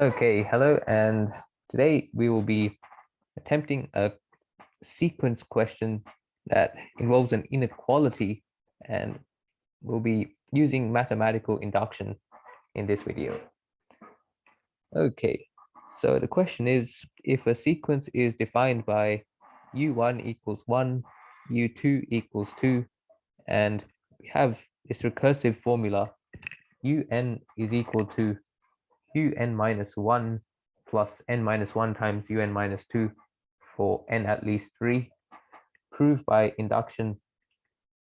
Okay, hello, and today we will be attempting a sequence question that involves an inequality, and we'll be using mathematical induction in this video. Okay, so the question is, if a sequence is defined by u1 equals 1, u2 equals 2, and we have this recursive formula, un is equal to un minus 1 plus n minus 1 times un minus 2 for n at least 3. Prove by induction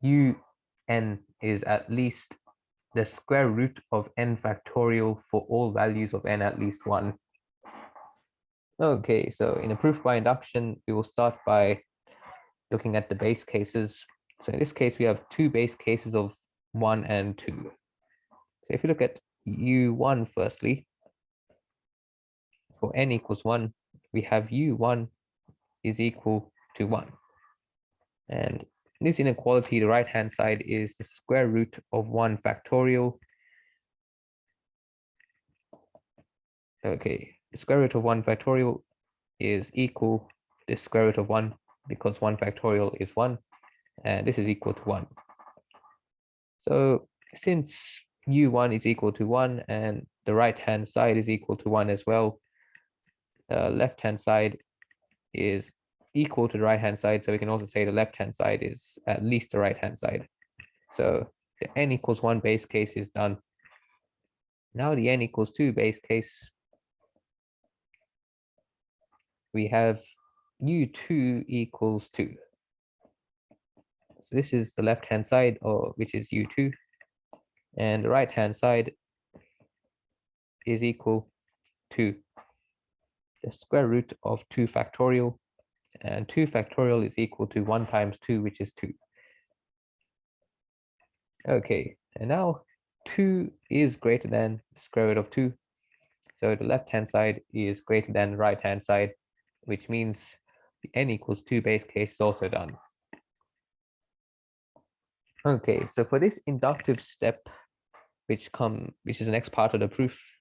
un is at least the square root of n factorial for all values of n at least 1. Okay, so in a proof by induction, we will start by looking at the base cases. So in this case, we have two base cases of 1 and 2. So if you look at u1 firstly, for n equals 1, we have u1 is equal to 1. And in this inequality, the right-hand side is the square root of 1 factorial. Okay, the square root of 1 factorial is equal to the square root of 1 because 1 factorial is 1, and this is equal to 1. So since u1 is equal to 1 and the right-hand side is equal to 1 as well, the left-hand side is equal to the right-hand side, so we can also say the left-hand side is at least the right-hand side. So the n equals 1 base case is done. Now the n equals 2 base case, we have u2 equals 2. So this is the left-hand side, or which is u2, and the right-hand side is equal to the square root of 2 factorial, and 2 factorial is equal to 1 times 2, which is 2. Okay, and now 2 is greater than the square root of 2. So the left-hand side is greater than the right-hand side, which means the n equals 2 base case is also done. Okay, so for this inductive step, which is the next part of the proof,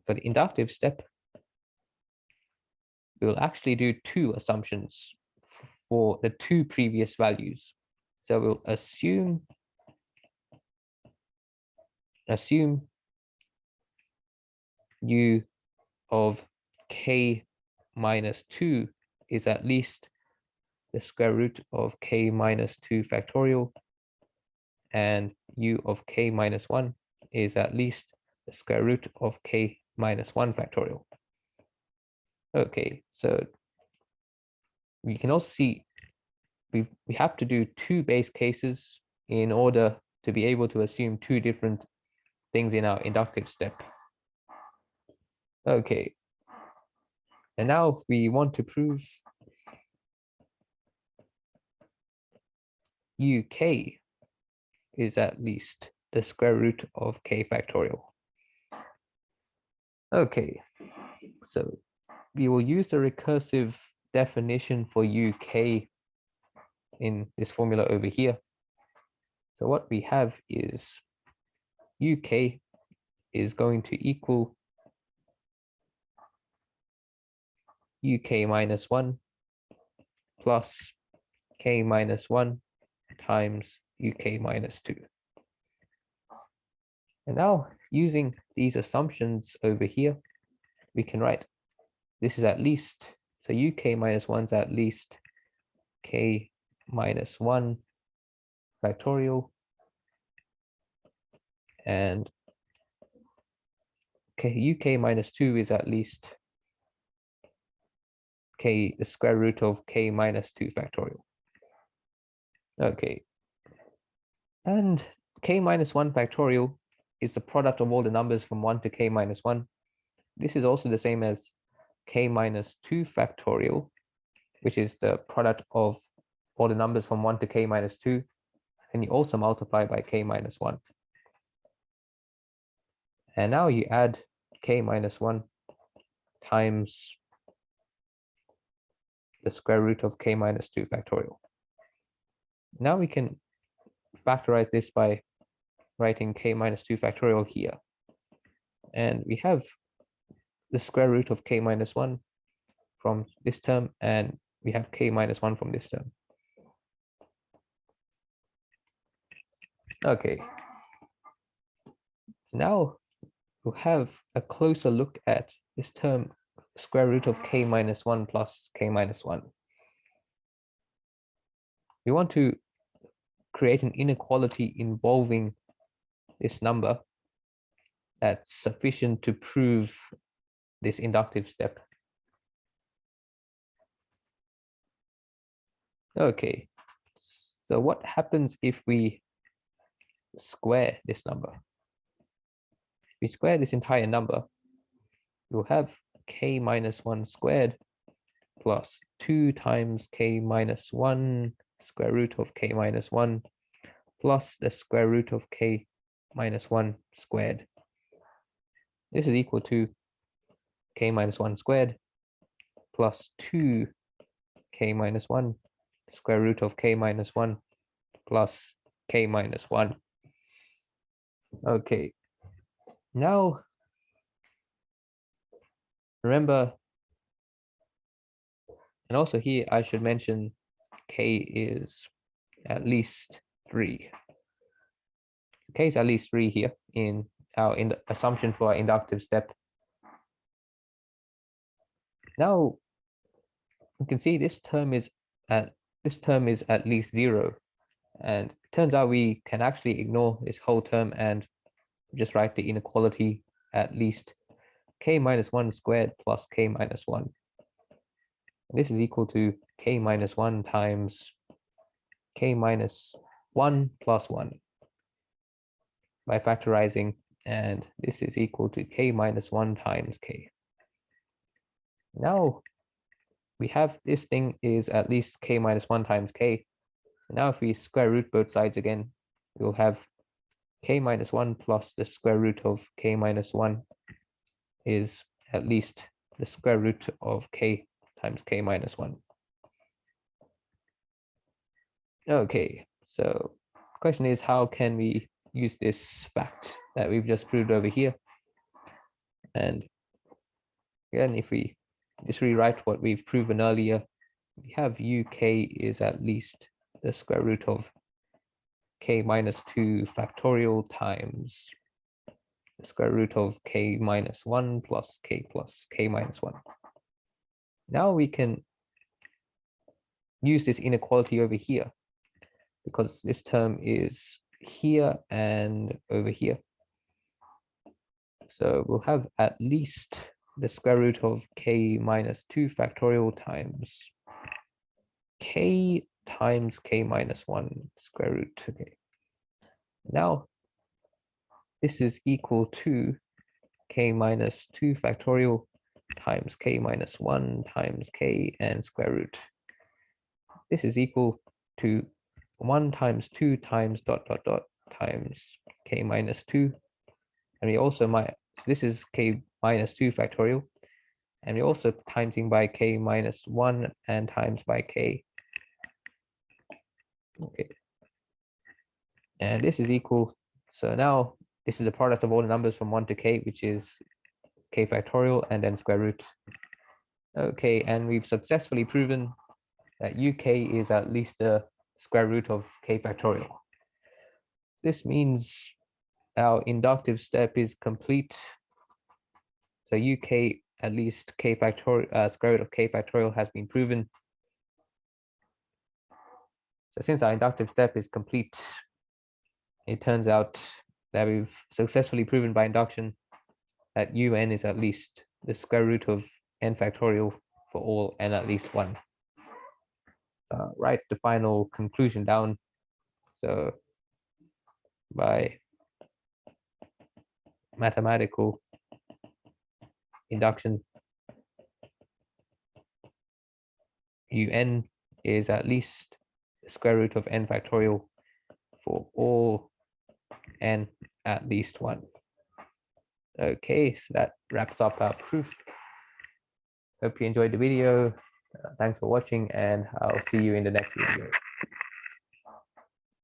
for the inductive step, we will actually do two assumptions for the two previous values. So we'll assume u of k minus 2 is at least the square root of k minus 2 factorial, and u of k minus 1 is at least the square root of k minus 1 factorial. Okay, so we can also see we have to do two base cases in order to be able to assume two different things in our inductive step. Okay, and now we want to prove uk is at least the square root of k factorial. Okay, so we will use the recursive definition for uk in this formula over here. So what we have is uk is going to equal uk minus 1 plus k minus 1 times uk minus 2. And now, using these assumptions over here, we can write this is at least, so uk minus 1 is at least k minus 1 factorial, and uk minus 2 is at least k, the square root of k minus 2 factorial. Okay, and k minus 1 factorial is the product of all the numbers from 1 to k minus 1. This is also the same as k minus 2 factorial, which is the product of all the numbers from 1 to k minus 2, and you also multiply by k minus 1. And now you add k minus 1 times the square root of k minus 2 factorial. Now we can factorize this by writing k minus 2 factorial here. and we have the square root of k minus 1 from this term, and we have k minus 1 from this term. Okay, now we'll have a closer look at this term, square root of k minus 1 plus k minus 1. We want to create an inequality involving this number that's sufficient to prove this inductive step. Okay, so what happens if we square this number? If we square this entire number, we'll have k minus 1 squared plus 2 times k minus 1 square root of k minus 1 plus the square root of k minus 1 squared. This is equal to k minus 1 squared plus 2 k minus 1 square root of k minus 1 plus k minus 1. Okay, now remember, and also here I should mention k is at least 3. K is at least 3 here in our assumption for our inductive step. Now you can see this term is at least 0, and it turns out we can actually ignore this whole term and just write the inequality at least k minus 1 squared plus k minus 1. This is equal to k minus 1 times k minus 1 plus 1 by factorizing, and this is equal to k minus 1 times k. Now we have this thing is at least k minus 1 times k. Now if we square root both sides again, we'll have k minus 1 plus the square root of k minus 1 is at least the square root of k times k minus 1. Okay, so the question is, how can we use this fact that we've just proved over here? And again, if we just rewrite what we've proven earlier, we have uk is at least the square root of k minus 2 factorial times the square root of k minus 1 plus k minus 1. Now we can use this inequality over here, because this term is here and over here. So we'll have at least the square root of k minus 2 factorial times k times k minus 1 square root. Okay. Now this is equal to k minus 2 factorial times k minus 1 times k and square root. This is equal to 1 times 2 times dot dot dot times k minus 2, and we also might, so this is k minus 2 factorial, and we're also timesing by k minus 1 and times by k. Okay, and this is equal, so now this is the product of all the numbers from 1 to k, which is k factorial and then square root. Okay, and we've successfully proven that uk is at least the square root of k factorial. This means our inductive step is complete. So uk at least k factorial, square root of k factorial has been proven. So since our inductive step is complete, it turns out that we've successfully proven by induction that un is at least the square root of n factorial for all n at least 1. Write the final conclusion down. So by mathematical induction, un is at least the square root of n factorial for all n at least 1. Okay, so that wraps up our proof. Hope you enjoyed the video. Thanks for watching, and I'll see you in the next video.